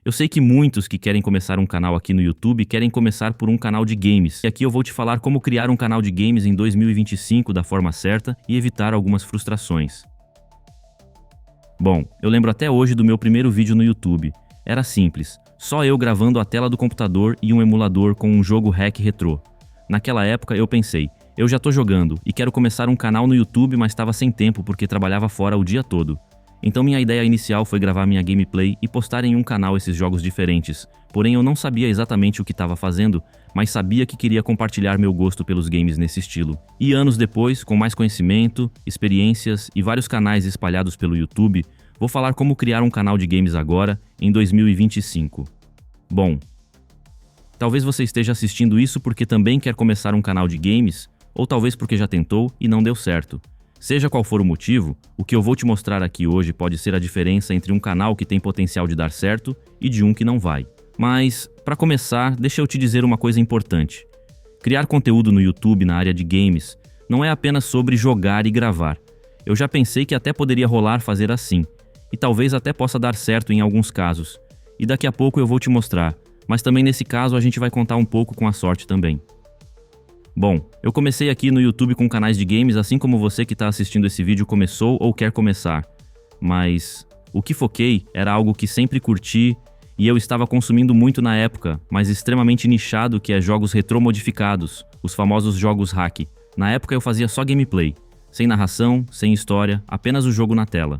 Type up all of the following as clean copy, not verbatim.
Eu sei que muitos que querem começar um canal aqui no YouTube querem começar por um canal de games. E aqui eu vou te falar como criar um canal de games em 2025 da forma certa e evitar algumas frustrações. Bom, eu lembro até hoje do meu primeiro vídeo no YouTube. Era simples, só eu gravando a tela do computador e um emulador com um jogo hack retrô. Naquela época eu pensei, eu já tô jogando e quero começar um canal no YouTube, mas estava sem tempo porque trabalhava fora o dia todo. Então minha ideia inicial foi gravar minha gameplay e postar em um canal esses jogos diferentes. Porém eu não sabia exatamente o que estava fazendo, mas sabia que queria compartilhar meu gosto pelos games nesse estilo. E anos depois, com mais conhecimento, experiências e vários canais espalhados pelo YouTube, vou falar como criar um canal de games agora, em 2025. Bom, talvez você esteja assistindo isso porque também quer começar um canal de games, ou talvez porque já tentou e não deu certo. Seja qual for o motivo, o que eu vou te mostrar aqui hoje pode ser a diferença entre um canal que tem potencial de dar certo e de um que não vai. Mas, para começar, deixa eu te dizer uma coisa importante. Criar conteúdo no YouTube na área de games não é apenas sobre jogar e gravar. Eu já pensei que até poderia rolar fazer assim, e talvez até possa dar certo em alguns casos. E daqui a pouco eu vou te mostrar, mas também nesse caso a gente vai contar um pouco com a sorte também. Bom, eu comecei aqui no YouTube com canais de games, assim como você que está assistindo esse vídeo começou ou quer começar. Mas o que foquei era algo que sempre curti e eu estava consumindo muito na época, mas extremamente nichado, que é jogos retromodificados, os famosos jogos hack. Na época eu fazia só gameplay, sem narração, sem história, apenas o jogo na tela.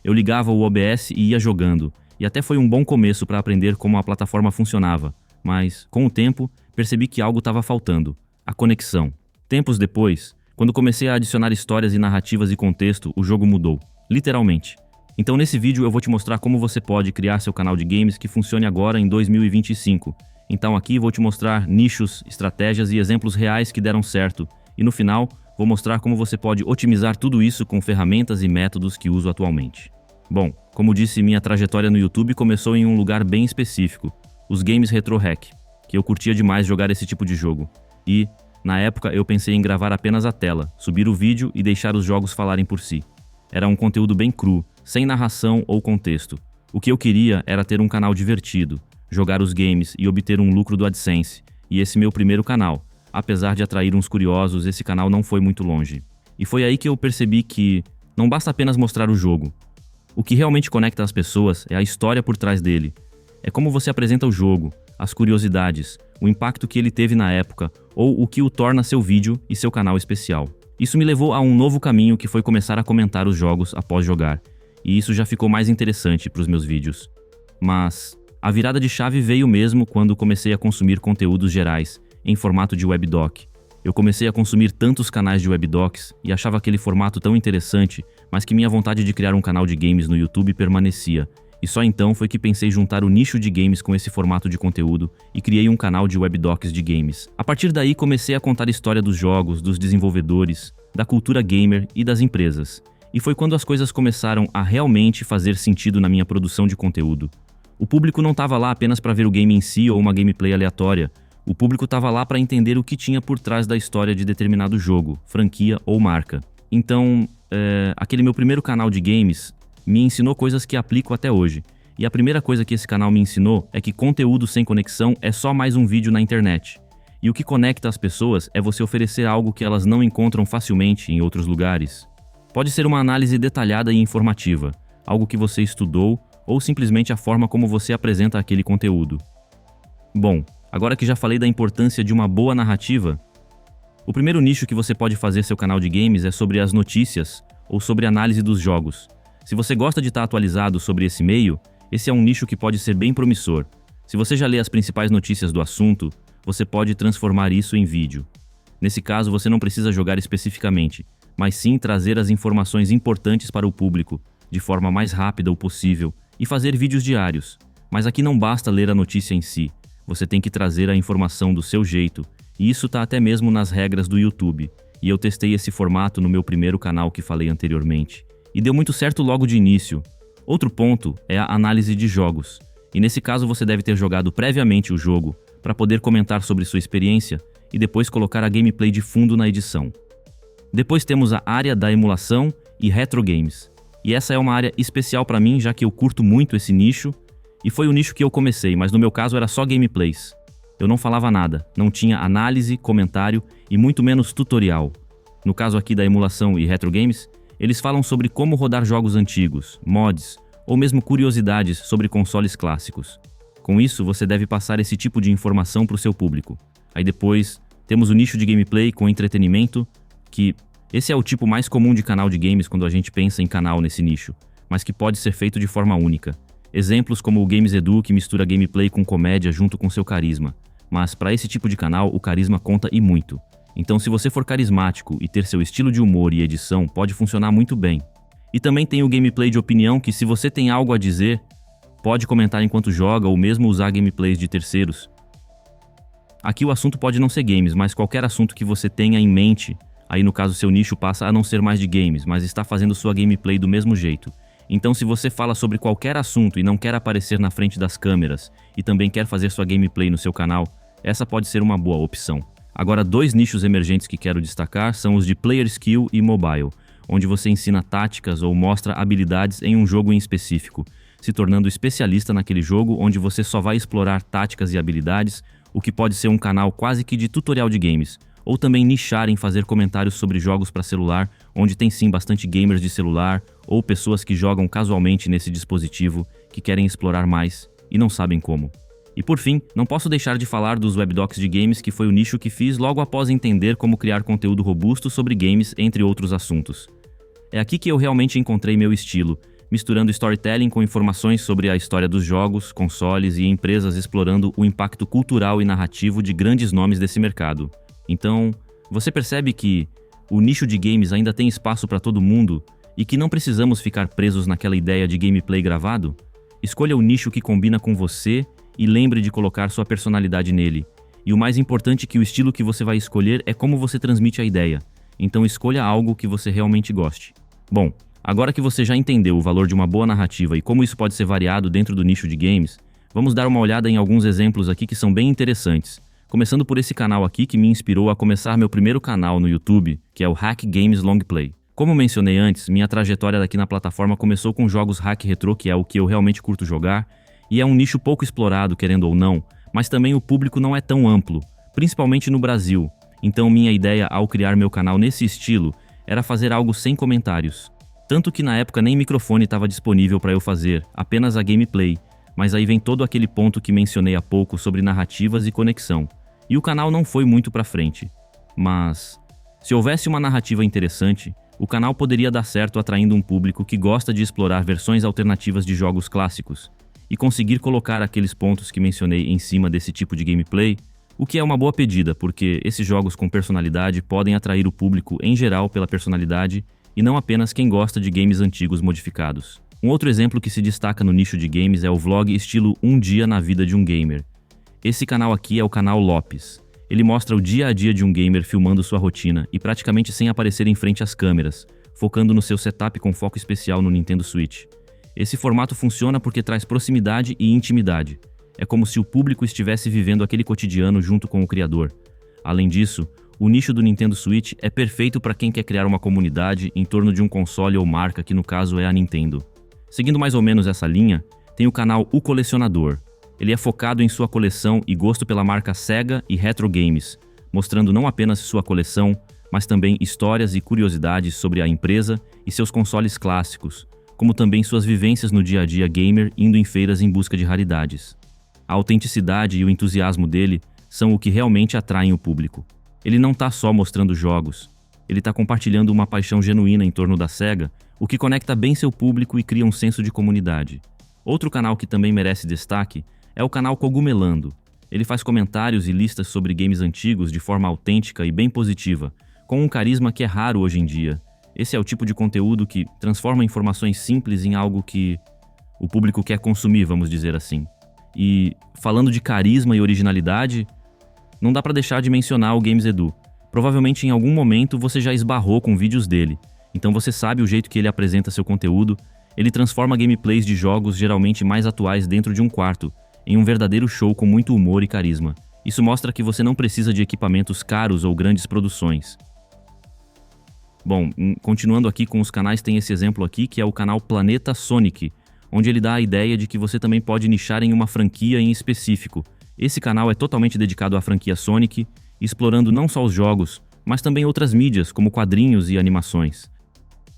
Eu ligava o OBS e ia jogando, e até foi um bom começo para aprender como a plataforma funcionava, mas, com o tempo, percebi que algo estava faltando. A conexão. Tempos depois, quando comecei a adicionar histórias e narrativas e contexto, o jogo mudou. Literalmente. Então nesse vídeo eu vou te mostrar como você pode criar seu canal de games que funcione agora em 2025. Então aqui vou te mostrar nichos, estratégias e exemplos reais que deram certo. E no final, vou mostrar como você pode otimizar tudo isso com ferramentas e métodos que uso atualmente. Bom, como disse, minha trajetória no YouTube começou em um lugar bem específico, os games retro hack, que eu curtia demais jogar esse tipo de jogo. E, na época, eu pensei em gravar apenas a tela, subir o vídeo e deixar os jogos falarem por si. Era um conteúdo bem cru, sem narração ou contexto. O que eu queria era ter um canal divertido, jogar os games e obter um lucro do AdSense. E esse meu primeiro canal. Apesar de atrair uns curiosos, esse canal não foi muito longe. E foi aí que eu percebi que não basta apenas mostrar o jogo. O que realmente conecta as pessoas é a história por trás dele. É como você apresenta o jogo, as curiosidades, o impacto que ele teve na época, ou o que o torna seu vídeo e seu canal especial. Isso me levou a um novo caminho, que foi começar a comentar os jogos após jogar, e isso já ficou mais interessante para os meus vídeos. Mas a virada de chave veio mesmo quando comecei a consumir conteúdos gerais, em formato de webdoc. Eu comecei a consumir tantos canais de webdocs e achava aquele formato tão interessante, mas que minha vontade de criar um canal de games no YouTube permanecia. E só então foi que pensei juntar o nicho de games com esse formato de conteúdo e criei um canal de webdocs de games. A partir daí comecei a contar a história dos jogos, dos desenvolvedores, da cultura gamer e das empresas. E foi quando as coisas começaram a realmente fazer sentido na minha produção de conteúdo. O público não estava lá apenas para ver o game em si ou uma gameplay aleatória. O público estava lá para entender o que tinha por trás da história de determinado jogo, franquia ou marca. Então, aquele meu primeiro canal de games me ensinou coisas que aplico até hoje. E a primeira coisa que esse canal me ensinou é que conteúdo sem conexão é só mais um vídeo na internet. E o que conecta as pessoas é você oferecer algo que elas não encontram facilmente em outros lugares. Pode ser uma análise detalhada e informativa, algo que você estudou, ou simplesmente a forma como você apresenta aquele conteúdo. Bom, agora que já falei da importância de uma boa narrativa, o primeiro nicho que você pode fazer seu canal de games é sobre as notícias ou sobre análise dos jogos. Se você gosta de estar atualizado sobre esse meio, esse é um nicho que pode ser bem promissor. Se você já lê as principais notícias do assunto, você pode transformar isso em vídeo. Nesse caso, você não precisa jogar especificamente, mas sim trazer as informações importantes para o público, de forma mais rápida o possível, e fazer vídeos diários. Mas aqui não basta ler a notícia em si, você tem que trazer a informação do seu jeito, e isso está até mesmo nas regras do YouTube. E eu testei esse formato no meu primeiro canal que falei anteriormente. E deu muito certo logo de início. Outro ponto é a análise de jogos. E nesse caso você deve ter jogado previamente o jogo para poder comentar sobre sua experiência e depois colocar a gameplay de fundo na edição. Depois temos a área da emulação e retro games. E essa é uma área especial para mim, já que eu curto muito esse nicho E foi o nicho que eu comecei, mas no meu caso era só gameplays. Eu não falava nada, não tinha análise, comentário e muito menos tutorial. No caso aqui da emulação e retro games, eles falam sobre como rodar jogos antigos, mods ou mesmo curiosidades sobre consoles clássicos. Com isso, você deve passar esse tipo de informação para o seu público. Aí depois, temos o nicho de gameplay com entretenimento, que esse é o tipo mais comum de canal de games quando a gente pensa em canal nesse nicho, mas que pode ser feito de forma única. Exemplos como o Games Edu, que mistura gameplay com comédia junto com seu carisma. Mas para esse tipo de canal, o carisma conta e muito. Então, se você for carismático e ter seu estilo de humor e edição, pode funcionar muito bem. E também tem o gameplay de opinião, que se você tem algo a dizer, pode comentar enquanto joga ou mesmo usar gameplays de terceiros. Aqui o assunto pode não ser games, mas qualquer assunto que você tenha em mente, aí no caso seu nicho passa a não ser mais de games, mas está fazendo sua gameplay do mesmo jeito. Então, se você fala sobre qualquer assunto e não quer aparecer na frente das câmeras e também quer fazer sua gameplay no seu canal, essa pode ser uma boa opção. Agora, 2 nichos emergentes que quero destacar são os de player skill e mobile, onde você ensina táticas ou mostra habilidades em um jogo em específico, se tornando especialista naquele jogo onde você só vai explorar táticas e habilidades, o que pode ser um canal quase que de tutorial de games, ou também nichar em fazer comentários sobre jogos para celular, onde tem sim bastante gamers de celular ou pessoas que jogam casualmente nesse dispositivo que querem explorar mais e não sabem como. E por fim, não posso deixar de falar dos webdocs de games, que foi o nicho que fiz logo após entender como criar conteúdo robusto sobre games, entre outros assuntos. É aqui que eu realmente encontrei meu estilo, misturando storytelling com informações sobre a história dos jogos, consoles e empresas, explorando o impacto cultural e narrativo de grandes nomes desse mercado. Então, você percebe que o nicho de games ainda tem espaço para todo mundo e que não precisamos ficar presos naquela ideia de gameplay gravado? Escolha o nicho que combina com você e lembre de colocar sua personalidade nele. E o mais importante é que o estilo que você vai escolher é como você transmite a ideia. Então escolha algo que você realmente goste. Bom, agora que você já entendeu o valor de uma boa narrativa e como isso pode ser variado dentro do nicho de games, vamos dar uma olhada em alguns exemplos aqui que são bem interessantes. Começando por esse canal aqui que me inspirou a começar meu primeiro canal no YouTube, que é o Hack Games Long Play. Como mencionei antes, minha trajetória daqui na plataforma começou com jogos hack retrô, que é o que eu realmente curto jogar, e é um nicho pouco explorado, querendo ou não, mas também o público não é tão amplo, principalmente no Brasil. Então minha ideia ao criar meu canal nesse estilo era fazer algo sem comentários. Tanto que na época nem microfone estava disponível para eu fazer, apenas a gameplay, mas aí vem todo aquele ponto que mencionei há pouco sobre narrativas e conexão. E o canal não foi muito pra frente. Mas, se houvesse uma narrativa interessante, o canal poderia dar certo atraindo um público que gosta de explorar versões alternativas de jogos clássicos e conseguir colocar aqueles pontos que mencionei em cima desse tipo de gameplay, o que é uma boa pedida, porque esses jogos com personalidade podem atrair o público em geral pela personalidade e não apenas quem gosta de games antigos modificados. Um outro exemplo que se destaca no nicho de games é o vlog estilo Um Dia na Vida de um Gamer. Esse canal aqui é o canal Lopes. Ele mostra o dia a dia de um gamer filmando sua rotina e praticamente sem aparecer em frente às câmeras, focando no seu setup com foco especial no Nintendo Switch. Esse formato funciona porque traz proximidade e intimidade. É como se o público estivesse vivendo aquele cotidiano junto com o criador. Além disso, o nicho do Nintendo Switch é perfeito para quem quer criar uma comunidade em torno de um console ou marca, que no caso é a Nintendo. Seguindo mais ou menos essa linha, tem o canal O Colecionador. Ele é focado em sua coleção e gosto pela marca Sega e Retro Games, mostrando não apenas sua coleção, mas também histórias e curiosidades sobre a empresa e seus consoles clássicos, como também suas vivências no dia a dia gamer indo em feiras em busca de raridades. A autenticidade e o entusiasmo dele são o que realmente atraem o público. Ele não está só mostrando jogos, ele está compartilhando uma paixão genuína em torno da Sega, o que conecta bem seu público e cria um senso de comunidade. Outro canal que também merece destaque é o canal Cogumelando. Ele faz comentários e listas sobre games antigos de forma autêntica e bem positiva, com um carisma que é raro hoje em dia. Esse é o tipo de conteúdo que transforma informações simples em algo que o público quer consumir, vamos dizer assim. E falando de carisma e originalidade, não dá pra deixar de mencionar o Games Edu. Provavelmente em algum momento você já esbarrou com vídeos dele, então você sabe o jeito que ele apresenta seu conteúdo. Ele transforma gameplays de jogos geralmente mais atuais dentro de um quarto, em um verdadeiro show com muito humor e carisma. Isso mostra que você não precisa de equipamentos caros ou grandes produções. Bom, continuando aqui com os canais, tem esse exemplo aqui que é o canal Planeta Sonic, onde ele dá a ideia de que você também pode nichar em uma franquia em específico. Esse canal é totalmente dedicado à franquia Sonic, explorando não só os jogos, mas também outras mídias, como quadrinhos e animações.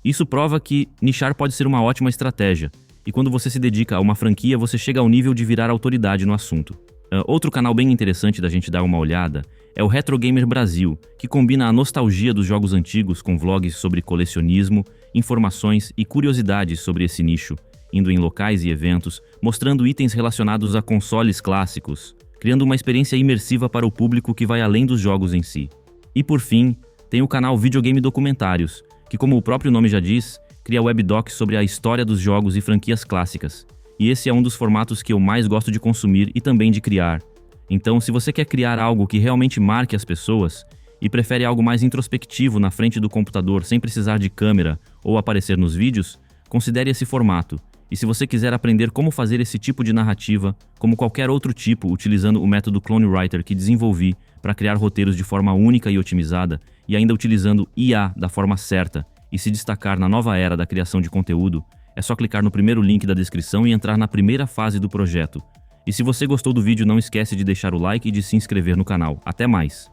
Isso prova que nichar pode ser uma ótima estratégia, e quando você se dedica a uma franquia, você chega ao nível de virar autoridade no assunto. Outro canal bem interessante da gente dar uma olhada é o Retro Gamer Brasil, que combina a nostalgia dos jogos antigos com vlogs sobre colecionismo, informações e curiosidades sobre esse nicho, indo em locais e eventos, mostrando itens relacionados a consoles clássicos, criando uma experiência imersiva para o público que vai além dos jogos em si. E por fim, tem o canal Videogame Documentários, que, como o próprio nome já diz, cria webdocs sobre a história dos jogos e franquias clássicas. E esse é um dos formatos que eu mais gosto de consumir e também de criar. Então, se você quer criar algo que realmente marque as pessoas e prefere algo mais introspectivo na frente do computador sem precisar de câmera ou aparecer nos vídeos, considere esse formato. E se você quiser aprender como fazer esse tipo de narrativa, como qualquer outro tipo, utilizando o método Clone Writer que desenvolvi para criar roteiros de forma única e otimizada, e ainda utilizando IA da forma certa, e se destacar na nova era da criação de conteúdo, é só clicar no primeiro link da descrição e entrar na primeira fase do projeto. E se você gostou do vídeo, não esquece de deixar o like e de se inscrever no canal. Até mais!